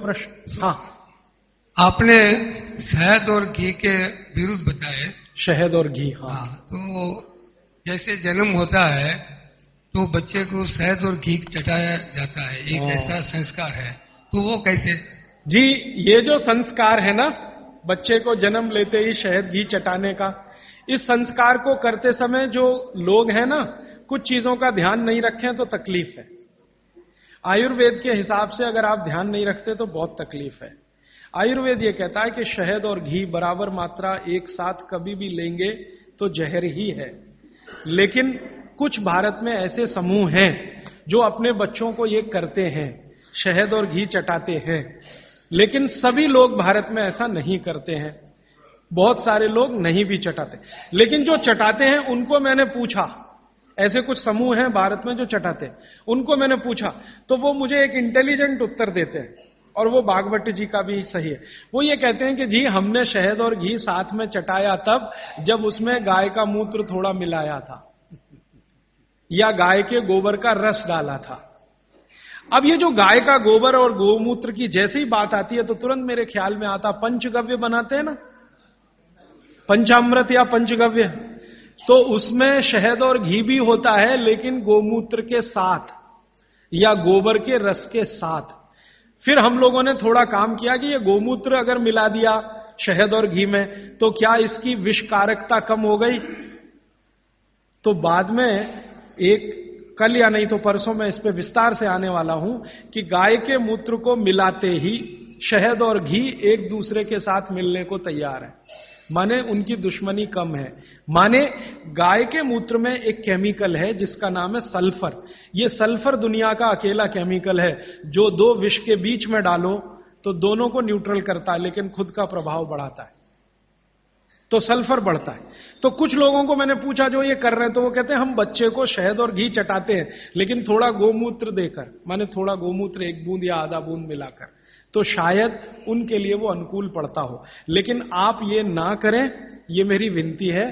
प्रश्न। हाँ, आपने शहद और घी के विरुद्ध बताए। शहद और घी। हाँ, तो जैसे जन्म होता है तो बच्चे को शहद और घी चटाया जाता है, एक ऐसा संस्कार है, तो वो कैसे? जी, ये जो संस्कार है ना, बच्चे को जन्म लेते ही शहद घी चटाने का, इस संस्कार को करते समय जो लोग हैं ना, कुछ चीजों का ध्यान नहीं रखें तो तकलीफ है। आयुर्वेद के हिसाब से अगर आप ध्यान नहीं रखते तो बहुत तकलीफ है। आयुर्वेद ये कहता है कि शहद और घी बराबर मात्रा एक साथ कभी भी लेंगे तो जहर ही है। लेकिन कुछ भारत में ऐसे समूह हैं जो अपने बच्चों को ये करते हैं, शहद और घी चटाते हैं, लेकिन सभी लोग भारत में ऐसा नहीं करते हैं। बहुत सारे लोग नहीं भी चटाते, लेकिन जो चटाते हैं उनको मैंने पूछा, ऐसे कुछ समूह हैं भारत में जो चटाते हैं, उनको मैंने पूछा तो वो मुझे एक इंटेलिजेंट उत्तर देते हैं, और वो बागवट जी का भी सही है। वो ये कहते हैं कि जी हमने शहद और घी साथ में चटाया तब जब उसमें गाय का मूत्र थोड़ा मिलाया था या गाय के गोबर का रस डाला था। अब ये जो गाय का गोबर और गोमूत्र की जैसे ही बात आती है तो तुरंत मेरे ख्याल में आता, पंचगव्य बनाते हैं ना, पंचामृत या पंचगव्य, तो उसमें शहद और घी भी होता है, लेकिन गोमूत्र के साथ या गोबर के रस के साथ। फिर हम लोगों ने थोड़ा काम किया कि ये गोमूत्र अगर मिला दिया शहद और घी में तो क्या इसकी विषकारकता कम हो गई? तो बाद में एक कल या नहीं तो परसों में इस पे विस्तार से आने वाला हूं कि गाय के मूत्र को मिलाते ही शहद और घी एक दूसरे के साथ मिलने को तैयार है, माने उनकी दुश्मनी कम है। माने गाय के मूत्र में एक केमिकल है जिसका नाम है सल्फर। ये सल्फर दुनिया का अकेला केमिकल है जो दो विष के बीच में डालो तो दोनों को न्यूट्रल करता है, लेकिन खुद का प्रभाव बढ़ाता है, तो सल्फर बढ़ता है। तो कुछ लोगों को मैंने पूछा जो ये कर रहे हैं, तो वो कहते हैं हम बच्चे को शहद और घी चटाते हैं, लेकिन थोड़ा गोमूत्र देकर, माने थोड़ा गोमूत्र एक बूंद या आधा बूंद मिलाकर, तो शायद उनके लिए वो अनुकूल पड़ता हो। लेकिन आप ये ना करें, ये मेरी विनती है।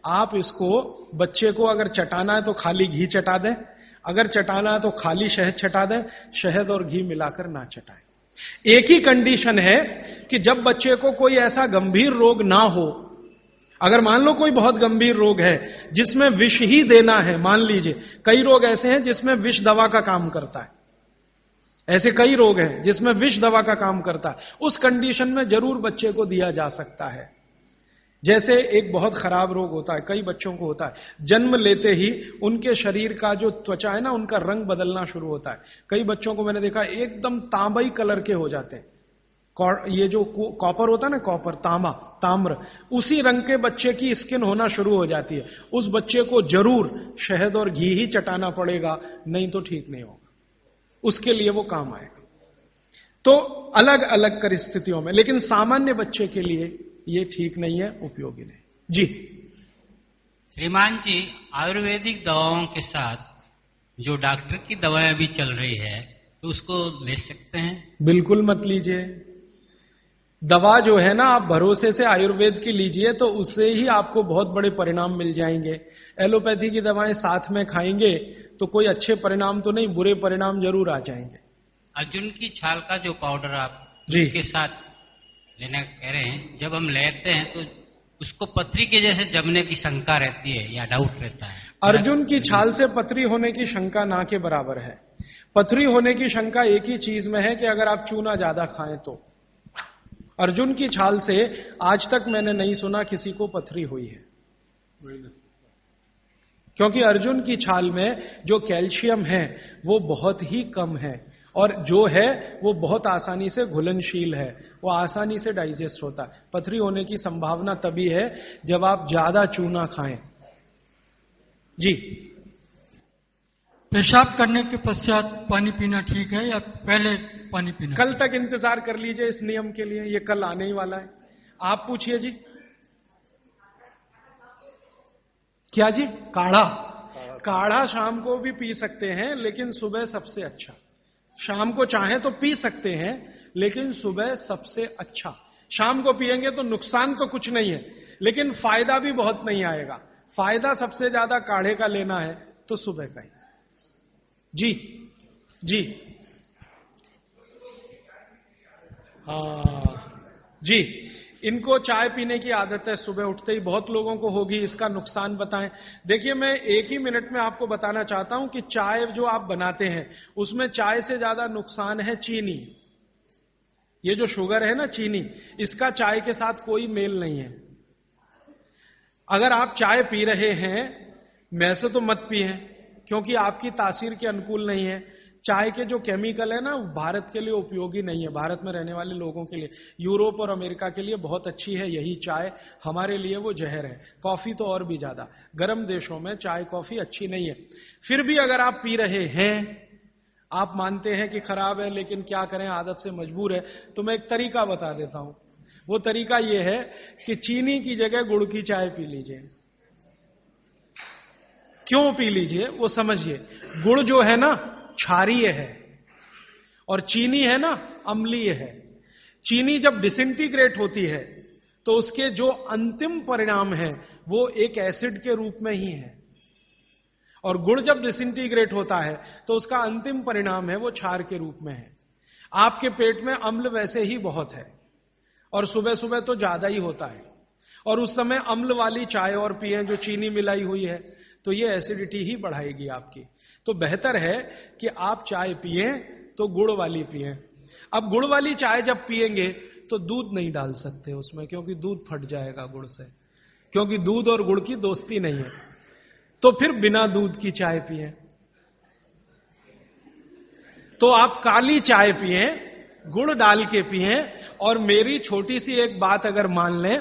आप इसको, बच्चे को अगर चटाना है तो खाली घी चटा दें, अगर चटाना है तो खाली शहद चटा दें, शहद और घी मिलाकर ना चटाएं। एक ही कंडीशन है कि जब बच्चे को कोई ऐसा गंभीर रोग ना हो, अगर मान लो कोई बहुत गंभीर रोग है जिसमें विष ही देना है, मान लीजिए कई रोग ऐसे हैं जिसमें विष दवा का काम करता है, ऐसे कई रोग हैं जिसमें विष दवा का काम करता है, उस कंडीशन में जरूर बच्चे को दिया जा सकता है। जैसे एक बहुत खराब रोग होता है, कई बच्चों को होता है, जन्म लेते ही उनके शरीर का जो त्वचा है ना, उनका रंग बदलना शुरू होता है। कई बच्चों को मैंने देखा एकदम तांबई कलर के हो जाते हैं, ये जो कॉपर होता है ना, कॉपर, ताम्र, उसी रंग के बच्चे की स्किन होना शुरू हो जाती है। उस बच्चे को जरूर शहद और घी ही चटाना पड़ेगा, नहीं तो ठीक नहीं होगा, उसके लिए वो काम आएगा। तो अलग अलग परिस्थितियों में, लेकिन सामान्य बच्चे के लिए ये ठीक नहीं है, उपयोगी नहीं। जी श्रीमान जी, आयुर्वेदिक दवाओं के साथ जो डॉक्टर की दवाएं भी चल रही है तो उसको ले सकते हैं? बिल्कुल मत लीजिए। दवा जो है ना, आप भरोसे से आयुर्वेद की लीजिए तो उससे ही आपको बहुत बड़े परिणाम मिल जाएंगे। एलोपैथी की दवाएं साथ में खाएंगे तो कोई अच्छे परिणाम तो नहीं, बुरे परिणाम जरूर आ जाएंगे। अर्जुन की छाल का जो पाउडर आप जी के साथ लेना कह रहे हैं, जब हम लेते हैं तो उसको पथरी के जैसे जमने की शंका रहती है या डाउट रहता है? अर्जुन की छाल से पथरी होने की शंका ना के बराबर है। पथरी होने की शंका एक ही चीज में है कि अगर आप चूना ज्यादा खाएं तो। अर्जुन की छाल से आज तक मैंने नहीं सुना किसी को पथरी हुई है, क्योंकि अर्जुन की छाल में जो कैल्शियम है वो बहुत ही कम है, और जो है वो बहुत आसानी से घुलनशील है, वो आसानी से डाइजेस्ट होता है। पथरी होने की संभावना तभी है जब आप ज्यादा चूना खाएं। जी, पेशाब करने के पश्चात पानी पीना ठीक है या पहले पानी पीना? कल तक इंतजार कर लीजिए इस नियम के लिए, ये कल आने ही वाला है। आप पूछिए जी। क्या जी? काढ़ा शाम को भी पी सकते हैं, लेकिन सुबह सबसे अच्छा। शाम को चाहे तो पी सकते हैं, लेकिन सुबह सबसे अच्छा। शाम को पिएंगे तो नुकसान तो कुछ नहीं है, लेकिन फायदा भी बहुत नहीं आएगा। फायदा सबसे ज्यादा काढ़े का लेना है तो सुबह का ही। जी जी हाँ जी, इनको चाय पीने की आदत है सुबह उठते ही, बहुत लोगों को होगी। इसका नुकसान बताएं। देखिए, मैं एक ही मिनट में आपको बताना चाहता हूं कि चाय जो आप बनाते हैं उसमें चाय से ज्यादा नुकसान है चीनी। ये जो शुगर है ना, चीनी, इसका चाय के साथ कोई मेल नहीं है। अगर आप चाय पी रहे हैं, वैसे तो मत पिए, क्योंकि आपकी तासीर के अनुकूल नहीं है। चाय के जो केमिकल है ना, भारत के लिए उपयोगी नहीं है, भारत में रहने वाले लोगों के लिए। यूरोप और अमेरिका के लिए बहुत अच्छी है यही चाय, हमारे लिए वो जहर है। कॉफी तो और भी ज्यादा, गर्म देशों में चाय कॉफी अच्छी नहीं है। फिर भी अगर आप पी रहे हैं, आप मानते हैं कि खराब है, लेकिन क्या करें, आदत से मजबूर है, तो मैं एक तरीका बता देता हूं। वो तरीका यह है कि चीनी की जगह गुड़ की चाय पी लीजिए। क्यों पी लीजिए वो समझिए। गुड़ जो है ना क्षारीय है और चीनी है ना अम्लीय है। चीनी जब डिसइंटीग्रेट होती है तो उसके जो अंतिम परिणाम है वो एक एसिड के रूप में ही है, और गुड़ जब डिसइंटीग्रेट होता है तो उसका अंतिम परिणाम है वो क्षार के रूप में है। आपके पेट में अम्ल वैसे ही बहुत है और सुबह सुबह तो ज्यादा ही होता है, और उस समय अम्ल वाली चाय और पिएं जो चीनी मिलाई हुई है, तो ये एसिडिटी ही बढ़ाएगी आपकी। तो बेहतर है कि आप चाय पिएं तो गुड़ वाली पिएं। अब गुड़ वाली चाय जब पिएंगे तो दूध नहीं डाल सकते उसमें, क्योंकि दूध फट जाएगा गुड़ से, क्योंकि दूध और गुड़ की दोस्ती नहीं है। तो फिर बिना दूध की चाय पिएं। तो आप काली चाय पिएं, गुड़ डाल के पिएं। और मेरी छोटी सी एक बात अगर मान लें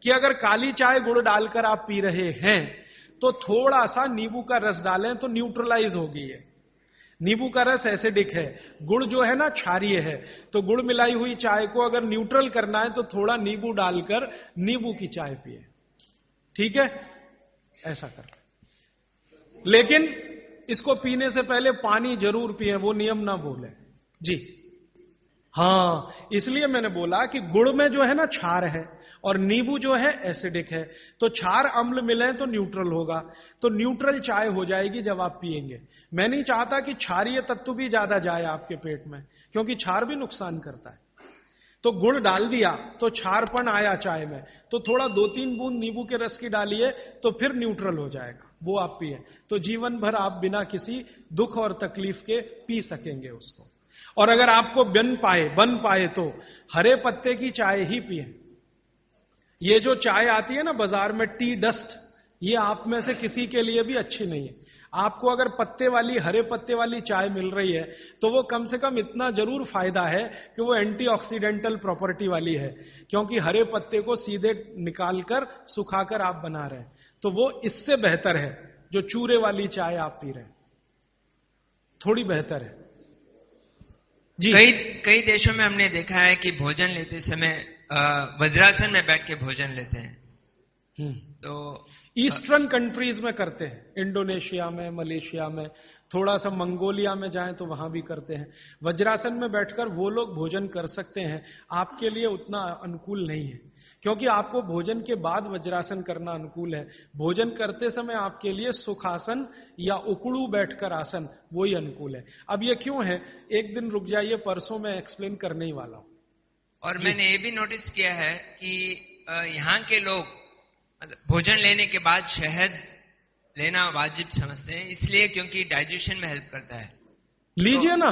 कि अगर काली चाय गुड़ डालकर आप पी रहे हैं तो थोड़ा सा नींबू का रस डालें तो न्यूट्रलाइज होगी ये। नींबू का रस एसिडिक है, गुड़ जो है ना क्षारीय है, तो गुड़ मिलाई हुई चाय को अगर न्यूट्रल करना है तो थोड़ा नींबू डालकर नींबू की चाय पिए। ठीक है, ऐसा कर। लेकिन इसको पीने से पहले पानी जरूर पिए, वो नियम ना भूलें जी। हां, इसलिए मैंने बोला कि गुड़ में जो है ना क्षार है और नींबू जो है एसिडिक है, तो क्षार अम्ल मिले तो न्यूट्रल होगा, तो न्यूट्रल चाय हो जाएगी जब आप पिएंगे। मैं नहीं चाहता कि क्षारीय तत्व भी ज्यादा जाए आपके पेट में, क्योंकि क्षार भी नुकसान करता है। तो गुड़ डाल दिया तो क्षारपन आया चाय में, तो थोड़ा 2-3 बूंद नींबू के रस की डालिए तो फिर न्यूट्रल हो जाएगा, वो आप पिए। तो जीवन भर आप बिना किसी दुख और तकलीफ के पी सकेंगे उसको। और अगर आपको बन पाए तो हरे पत्ते की चाय ही पिए। ये जो चाय आती है ना बाजार में, टी डस्ट, ये आप में से किसी के लिए भी अच्छी नहीं है। आपको अगर पत्ते वाली, हरे पत्ते वाली चाय मिल रही है तो वो कम से कम इतना जरूर फायदा है कि वो एंटीऑक्सीडेंटल प्रॉपर्टी वाली है, क्योंकि हरे पत्ते को सीधे निकालकर सुखाकर आप बना रहे हैं। तो वो इससे बेहतर है जो चूरे वाली चाय आप पी रहे हैं, थोड़ी बेहतर है जी। कई देशों में हमने देखा है कि भोजन लेते समय वज्रासन में बैठ के भोजन लेते हैं। तो ईस्टर्न कंट्रीज में करते हैं, इंडोनेशिया में, मलेशिया में, थोड़ा सा मंगोलिया में जाएं तो वहां भी करते हैं। वज्रासन में बैठकर वो लोग भोजन कर सकते हैं, आपके लिए उतना अनुकूल नहीं है, क्योंकि आपको भोजन के बाद वज्रासन करना अनुकूल है। भोजन करते समय आपके लिए सुखासन या उकड़ू बैठकर आसन वही अनुकूल है। अब ये क्यों है, एक दिन रुक जाइए, परसों मैं एक्सप्लेन करने ही वाला हूं। और मैंने ये भी नोटिस किया है कि यहाँ के लोग भोजन लेने के बाद शहद लेना वाजिब समझते हैं, इसलिए क्योंकि डाइजेशन में हेल्प करता है। लीजिए ना,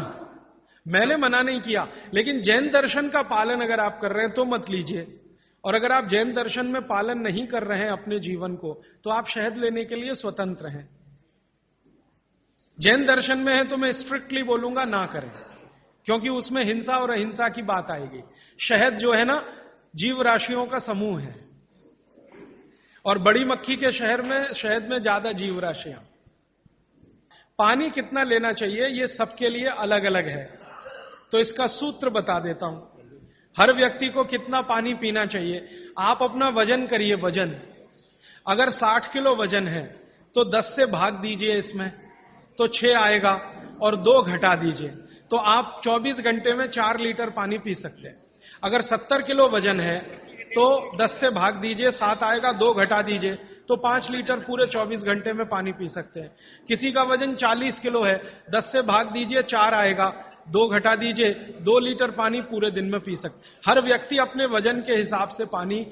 मैंने मना नहीं किया, लेकिन जैन दर्शन का पालन अगर आप कर रहे हैं तो मत लीजिए। और अगर आप जैन दर्शन में पालन नहीं कर रहे हैं अपने जीवन को, तो आप शहद लेने के लिए स्वतंत्र हैं। जैन दर्शन में है तो मैं स्ट्रिक्टली बोलूंगा ना करें, क्योंकि उसमें हिंसा और अहिंसा की बात आएगी। शहद जो है ना जीव राशियों का समूह है, और बड़ी मक्खी के शहद में ज्यादा जीव राशियां। पानी कितना लेना चाहिए ये सबके लिए अलग अलग है, तो इसका सूत्र बता देता हूं। हर व्यक्ति को कितना पानी पीना चाहिए, आप अपना वजन करिए। वजन अगर 60 किलो वजन है तो 10 से भाग दीजिए इसमें, तो 6 आएगा, और 2 घटा दीजिए, तो आप 24 घंटे में 4 लीटर पानी पी सकते हैं। अगर 70 किलो वजन है तो 10 से भाग दीजिए, 7 आएगा, 2 घटा दीजिए, तो 5 लीटर पूरे 24 घंटे में पानी पी सकते हैं। किसी का वजन 40 किलो है, 10 से भाग दीजिए, 4 आएगा, 2 घटा दीजिए, 2 लीटर पानी पूरे दिन में पी सकते। हर व्यक्ति अपने वजन के हिसाब से पानी